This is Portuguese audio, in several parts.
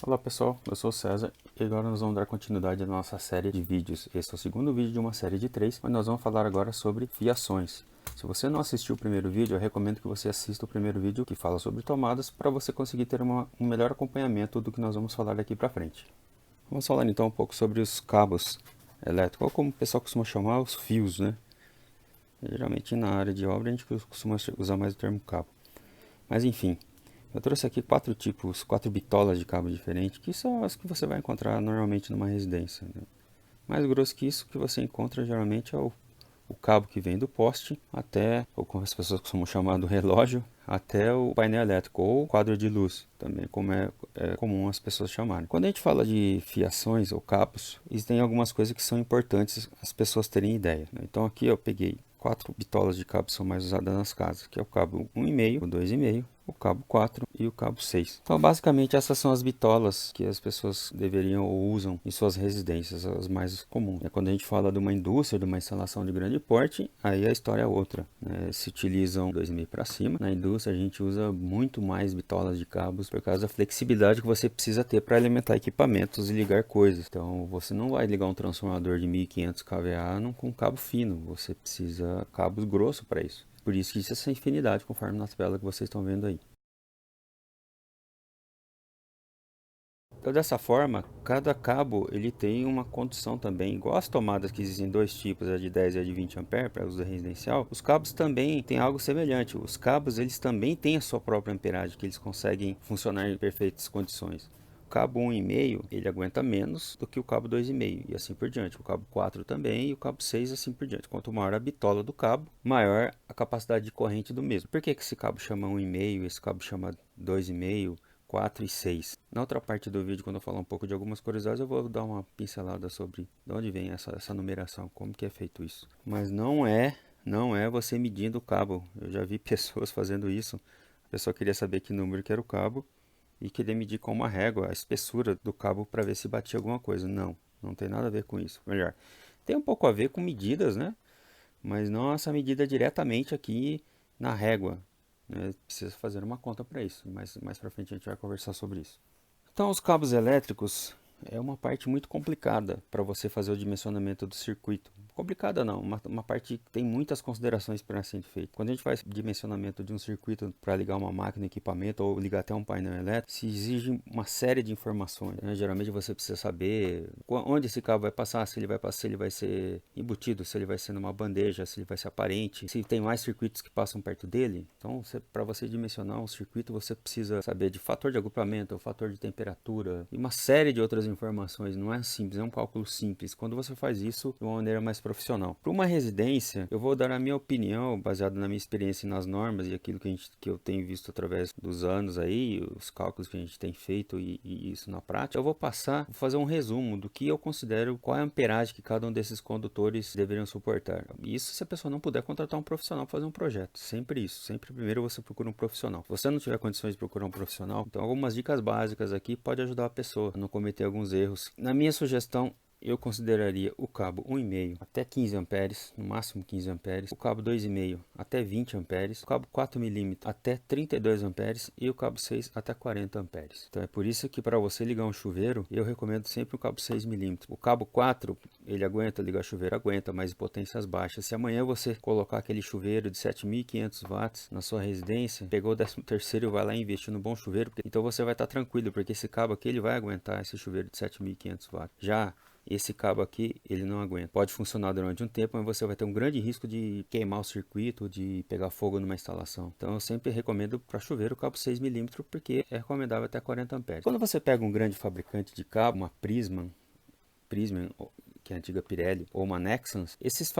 Olá pessoal, eu sou o César e agora nós vamos dar continuidade à nossa série de vídeos. Esse é o segundo vídeo de uma série de 3, mas nós vamos falar agora sobre fiações. Se você não assistiu o primeiro vídeo, eu recomendo que você assista o primeiro vídeo que fala sobre tomadas para você conseguir ter um melhor acompanhamento do que nós vamos falar daqui para frente. Vamos falar então um pouco sobre os cabos elétricos, ou como o pessoal costuma chamar, os fios, né? Geralmente na área de obra a gente costuma usar mais o termo cabo. Mas enfim, eu trouxe aqui 4 tipos, 4 bitolas de cabo diferentes, que são as que você vai encontrar normalmente numa residência, né? Mais grosso que isso, que você encontra geralmente é o cabo que vem do poste até, ou como as pessoas costumam chamar do relógio, até o painel elétrico ou quadro de luz, também como é comum as pessoas chamarem. Quando a gente fala de fiações ou cabos, existem algumas coisas que são importantes as pessoas terem ideia, né? Então aqui eu peguei 4 bitolas de cabo que são mais usadas nas casas, que é o cabo 1,5, o 2,5, o cabo 4 e o cabo 6. Então basicamente essas são as bitolas que as pessoas deveriam ou usam em suas residências, as mais comuns. Quando a gente fala de uma indústria, de uma instalação de grande porte, aí a história é outra, né? Se utilizam 2,5 para cima. Na indústria a gente usa muito mais bitolas de cabos por causa da flexibilidade que você precisa ter para alimentar equipamentos e ligar coisas. Então você não vai ligar um transformador de 1500 kVA com cabo fino, você precisa cabos grossos para isso. Por isso que existe essa infinidade, conforme na tabela que vocês estão vendo aí. Então, dessa forma, cada cabo ele tem uma condução também, igual as tomadas que existem dois tipos, a de 10 e a de 20 ampere para uso residencial. Os cabos também têm algo semelhante. Os cabos eles também têm a sua própria amperagem, que eles conseguem funcionar em perfeitas condições. O cabo 1,5 ele aguenta menos do que o cabo 2,5 e assim por diante. O cabo 4 também e o cabo 6 assim por diante. Quanto maior a bitola do cabo, maior a capacidade de corrente do mesmo. Por que esse cabo chama 1,5 e esse cabo chama 2,5? 4 e 6. Na outra parte do vídeo, quando eu falar um pouco de algumas curiosidades, eu vou dar uma pincelada sobre de onde vem essa numeração, como que é feito isso. Mas não é você medindo o cabo. Eu já vi pessoas fazendo isso. A pessoa queria saber que número que era o cabo e queria medir com uma régua a espessura do cabo para ver se batia alguma coisa. Não tem nada a ver com isso. Melhor, tem um pouco a ver com medidas, né? Mas não essa medida diretamente aqui na régua, né? Precisa fazer uma conta para isso, mas mais para frente a gente vai conversar sobre isso. Então, os cabos elétricos é uma parte muito complicada para você fazer o dimensionamento do circuito. Complicada não, uma parte que tem muitas considerações para ser feita. Quando a gente faz dimensionamento de um circuito para ligar uma máquina, equipamento ou ligar até um painel elétrico, se exige uma série de informações, né? Geralmente você precisa saber onde esse cabo vai passar, se ele vai ser embutido, se ele vai ser numa bandeja, se ele vai ser aparente, se tem mais circuitos que passam perto dele. Então, para você dimensionar um circuito, você precisa saber de fator de agrupamento, o fator de temperatura e uma série de outras informações. Não é simples, é um cálculo simples. Quando você faz isso de uma maneira mais profissional. Para uma residência, eu vou dar a minha opinião, baseado na minha experiência e nas normas e aquilo que eu tenho visto através dos anos aí, os cálculos que a gente tem feito e isso na prática. Eu vou fazer um resumo do que eu considero qual é a amperagem que cada um desses condutores deveriam suportar. Isso se a pessoa não puder contratar um profissional para fazer um projeto. Sempre isso. Sempre primeiro você procura um profissional. Se você não tiver condições de procurar um profissional, então algumas dicas básicas aqui pode ajudar a pessoa a não cometer alguns erros. Na minha sugestão, eu consideraria o cabo 1,5 até 15 amperes, no máximo 15 amperes, o cabo 2,5 até 20 amperes, o cabo 4mm até 32 amperes e o cabo 6 até 40 amperes. Então é por isso que para você ligar um chuveiro, eu recomendo sempre o cabo 6mm. O cabo 4, ele aguenta ligar chuveiro, aguenta, mas em potências baixas. Se amanhã você colocar aquele chuveiro de 7.500 watts na sua residência, pegou o 13º e vai lá e investir no bom chuveiro, então você vai estar tranquilo, porque esse cabo aqui ele vai aguentar esse chuveiro de 7.500 watts. Já esse cabo aqui, ele não aguenta. Pode funcionar durante um tempo, mas você vai ter um grande risco de queimar o circuito, de pegar fogo numa instalação. Então eu sempre recomendo para chuveiro o cabo 6mm, porque é recomendável até 40 amperes. Quando você pega um grande fabricante de cabo, uma Prisma, que é a antiga Pirelli, ou uma Nexans, esses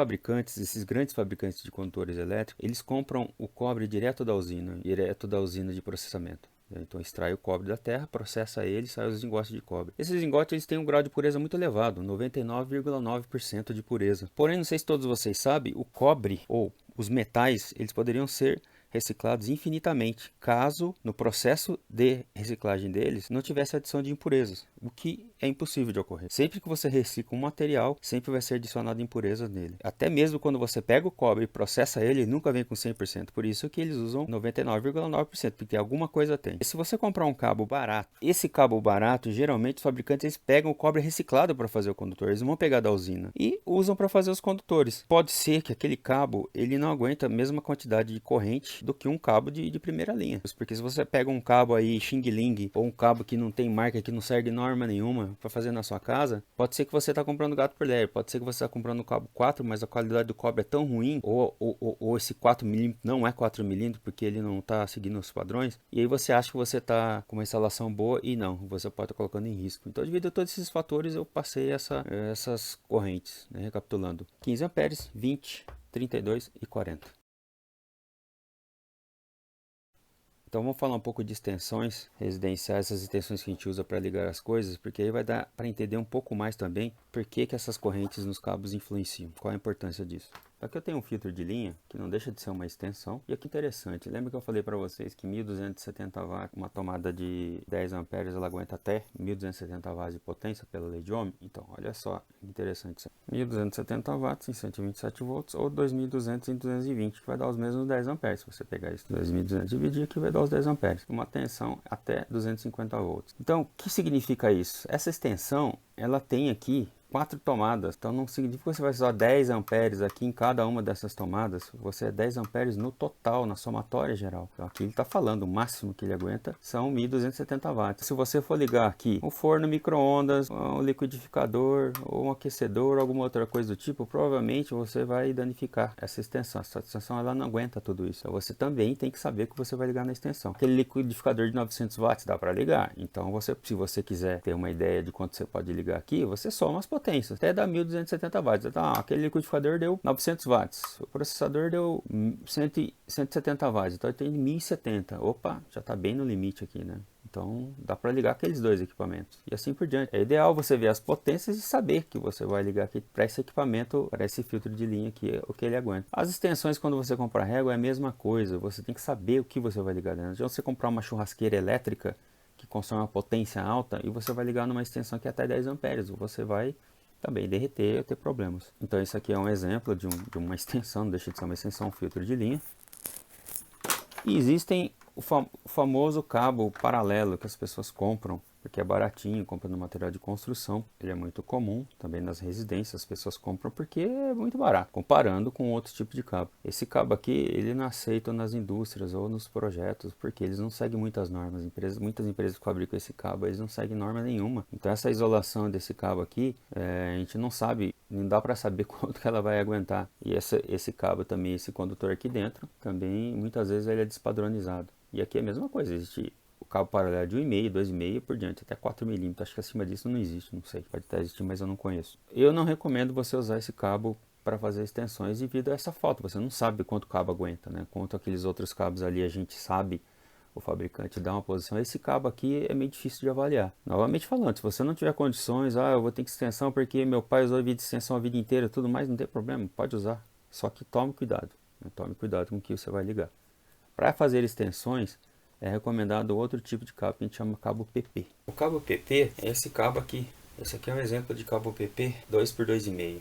grandes fabricantes de condutores elétricos, eles compram o cobre direto da usina de processamento. Então extrai o cobre da terra, processa ele e sai os lingotes de cobre. Esses lingotes eles têm um grau de pureza muito elevado, 99,9% de pureza. Porém, não sei se todos vocês sabem, o cobre ou os metais, eles poderiam ser reciclados infinitamente, caso no processo de reciclagem deles não tivesse adição de impurezas, o que é impossível de ocorrer. Sempre que você recicla um material, sempre vai ser adicionado impurezas nele. Até mesmo quando você pega o cobre e processa ele, nunca vem com 100%. Por isso que eles usam 99,9%, porque alguma coisa tem. E se você comprar um cabo barato, esse cabo barato, geralmente os fabricantes eles pegam o cobre reciclado para fazer o condutor. Eles vão pegar da usina e usam para fazer os condutores. Pode ser que aquele cabo ele não aguenta a mesma quantidade de corrente do que um cabo de primeira linha. Porque se você pega um cabo aí Xing Ling ou um cabo que não tem marca, que não serve norma nenhuma para fazer na sua casa, pode ser que você está comprando gato por lebre, pode ser que você está comprando um cabo 4, mas a qualidade do cobre é tão ruim, ou esse 4mm não é 4mm porque ele não está seguindo os padrões, e aí você acha que você está com uma instalação boa e não, você pode estar colocando em risco. Então, devido a todos esses fatores, eu passei essas correntes, né? Recapitulando: 15 amperes, 20, 32 e 40. Então vamos falar um pouco de extensões residenciais, essas extensões que a gente usa para ligar as coisas, porque aí vai dar para entender um pouco mais também por que essas correntes nos cabos influenciam, qual a importância disso. Aqui eu tenho um filtro de linha, que não deixa de ser uma extensão. E aqui interessante, lembra que eu falei para vocês que 1270 watts, uma tomada de 10 amperes, ela aguenta até 1270 watts de potência pela lei de Ohm? Então, olha só, interessante isso. 1270 watts em 127 volts ou 2200 em 220, que vai dar os mesmos 10 amperes. Se você pegar isso 2200 dividir aqui, vai dar os 10 amperes. Uma tensão até 250 volts. Então, o que significa isso? Essa extensão, ela tem aqui 4 tomadas, então não significa que você vai usar 10 amperes aqui em cada uma dessas tomadas, você é 10 amperes no total, na somatória geral. Então aqui ele está falando, o máximo que ele aguenta são 1270 watts. Se você for ligar aqui um forno micro-ondas, um liquidificador, ou um aquecedor, alguma outra coisa do tipo, provavelmente você vai danificar essa extensão. Essa extensão ela não aguenta tudo isso. Então você também tem que saber que você vai ligar na extensão. Aquele liquidificador de 900 watts dá para ligar, então se você quiser ter uma ideia de quanto você pode ligar aqui, você soma as potências, até dá 1270 watts. Então, aquele liquidificador deu 900 watts, o processador deu 170 watts, então ele tem 1070. Opa, já está bem no limite aqui, né? Então dá para ligar aqueles dois equipamentos e assim por diante. É ideal você ver as potências e saber que você vai ligar aqui para esse equipamento, para esse filtro de linha aqui, o que ele aguenta. As extensões, quando você comprar régua, é a mesma coisa. Você tem que saber o que você vai ligar dentro. Então, você comprar uma churrasqueira elétrica que consome uma potência alta e você vai ligar numa extensão que é até 10 amperes, você vai também derreter ou ter problemas. Então esse aqui é um exemplo de uma extensão, não deixa de ser uma extensão, um filtro de linha. E existem o famoso cabo paralelo que as pessoas compram, porque é baratinho, compra no material de construção. Ele é muito comum, também nas residências as pessoas compram porque é muito barato, comparando com outro tipo de cabo. Esse cabo aqui, ele não aceita nas indústrias ou nos projetos, porque eles não seguem muitas normas. Muitas empresas que fabricam esse cabo, eles não seguem norma nenhuma. Então essa isolação desse cabo aqui, a gente não sabe, não dá para saber quanto que ela vai aguentar. E esse cabo também, esse condutor aqui dentro, também muitas vezes ele é despadronizado. E aqui é a mesma coisa, existe o cabo paralelo de 1,5, 2,5 e por diante, até 4mm. Acho que acima disso não existe, não sei. Pode até existir, mas eu não conheço. Eu não recomendo você usar esse cabo para fazer extensões devido a essa falta. Você não sabe quanto o cabo aguenta, né? Quanto aqueles outros cabos ali a gente sabe, o fabricante dá uma posição. Esse cabo aqui é meio difícil de avaliar. Novamente falando, se você não tiver condições, eu vou ter que extensão porque meu pai usou extensão a vida inteira, tudo mais, não tem problema, pode usar. Só que tome cuidado, né? Tome cuidado com o que você vai ligar. Para fazer extensões, é recomendado outro tipo de cabo que a gente chama cabo PP. O cabo PP é esse cabo aqui. Esse aqui é um exemplo de cabo PP 2x2,5.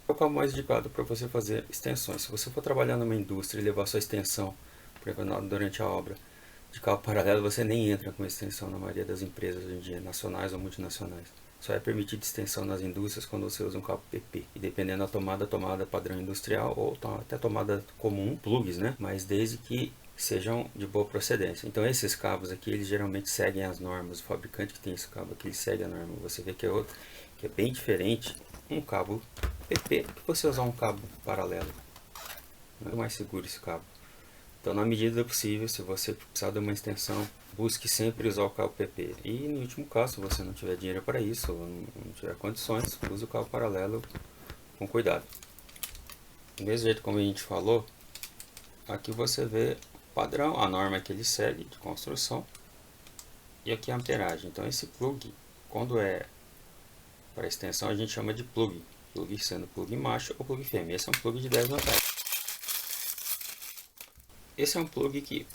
É o cabo mais indicado para você fazer extensões. Se você for trabalhar numa indústria e levar sua extensão durante a obra de cabo paralelo, você nem entra com extensão na maioria das empresas hoje em dia, nacionais ou multinacionais. Só é permitido extensão nas indústrias quando você usa um cabo PP. E dependendo da tomada padrão industrial ou até tomada comum, plugs, né? Mas desde que sejam de boa procedência. Então esses cabos aqui, eles geralmente seguem as normas. O fabricante que tem esse cabo aqui, ele segue a norma. Você vê que é outro, que é bem diferente. Um cabo PP, que você usar um cabo paralelo. É mais seguro esse cabo. Então, na medida do possível, se você precisar de uma extensão, busque sempre usar o cabo PP. E no último caso, se você não tiver dinheiro para isso, ou não tiver condições, use o cabo paralelo com cuidado. Do mesmo jeito como a gente falou, aqui você vê padrão, a norma que ele segue de construção, e aqui a amperagem. Então esse plug, quando é para extensão, a gente chama de plug sendo plug macho ou plug fêmea. Esse é um plug de 10 amperes. esse é um plug que...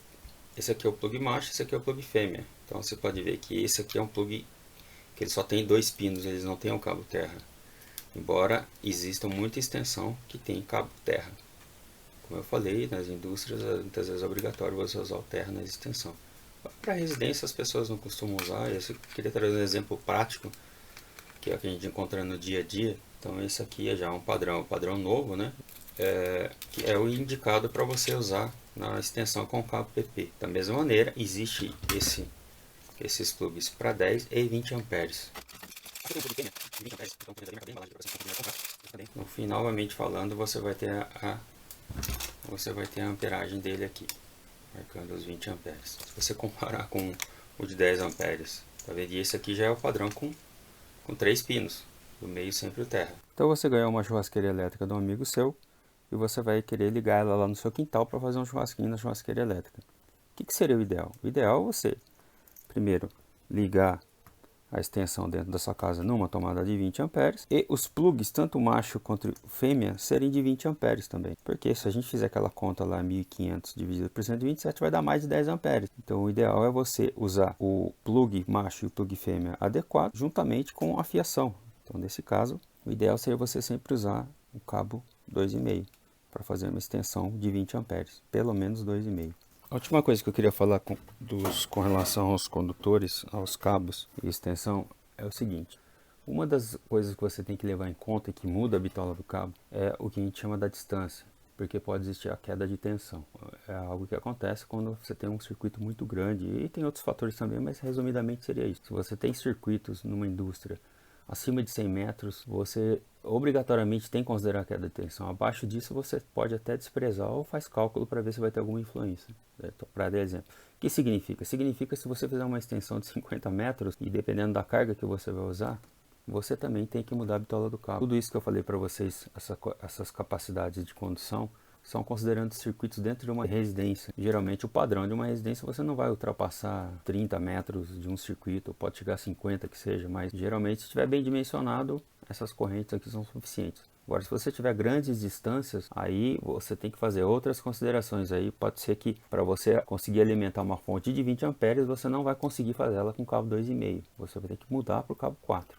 Esse aqui é o plug macho, esse aqui é o plug fêmea. Então você pode ver que esse aqui é um plug que ele só tem 2 pinos, eles não têm um cabo terra. Embora exista muita extensão que tem cabo terra. Como eu falei, nas indústrias muitas vezes é obrigatório você usar o terra na extensão. Para residência as pessoas não costumam usar. Eu queria trazer um exemplo prático, que é o que a gente encontra no dia a dia. Então esse aqui é já um padrão novo, né? Que é o indicado para você usar na extensão com cabo PP. Da mesma maneira, existe esses plugs para 10 e 20 amperes. No fim, novamente falando, você vai ter a amperagem dele aqui, marcando os 20 amperes. Se você comparar com o de 10 amperes, tá vendo? E esse aqui já é o padrão com 3 pinos, do meio sempre o terra. Então você ganhou uma churrasqueira elétrica de um amigo seu e você vai querer ligar ela lá no seu quintal para fazer um churrasquinho na churrasqueira elétrica. O que seria o ideal? O ideal é você, primeiro, ligar a extensão dentro da sua casa numa tomada de 20 amperes e os plugs, tanto macho quanto fêmea, serem de 20 amperes também. Porque se a gente fizer aquela conta lá, 1500 dividido por 127, vai dar mais de 10 amperes. Então o ideal é você usar o plug macho e o plug fêmea adequado juntamente com a fiação. Então nesse caso, o ideal seria você sempre usar um cabo 2,5 para fazer uma extensão de 20 amperes, pelo menos 2,5. A última coisa que eu queria falar com relação aos condutores, aos cabos e extensão é o seguinte. Uma das coisas que você tem que levar em conta e que muda a bitola do cabo é o que a gente chama da distância, porque pode existir a queda de tensão. É algo que acontece quando você tem um circuito muito grande e tem outros fatores também, mas resumidamente seria isso. Se você tem circuitos numa indústria acima de 100 metros, você obrigatoriamente tem que considerar a queda de tensão. Abaixo disso você pode até desprezar ou faz cálculo para ver se vai ter alguma influência. Para dar exemplo. O que significa? Significa que se você fizer uma extensão de 50 metros e dependendo da carga que você vai usar, você também tem que mudar a bitola do cabo. Tudo isso que eu falei para vocês, essas capacidades de condução, são considerando circuitos dentro de uma residência. Geralmente o padrão de uma residência você não vai ultrapassar 30 metros de um circuito, pode chegar a 50 que seja, mas geralmente se estiver bem dimensionado, essas correntes aqui são suficientes. Agora, se você tiver grandes distâncias, aí você tem que fazer outras considerações. Aí pode ser que para você conseguir alimentar uma fonte de 20 amperes, você não vai conseguir fazer ela com cabo 2,5. Você vai ter que mudar para o cabo 4.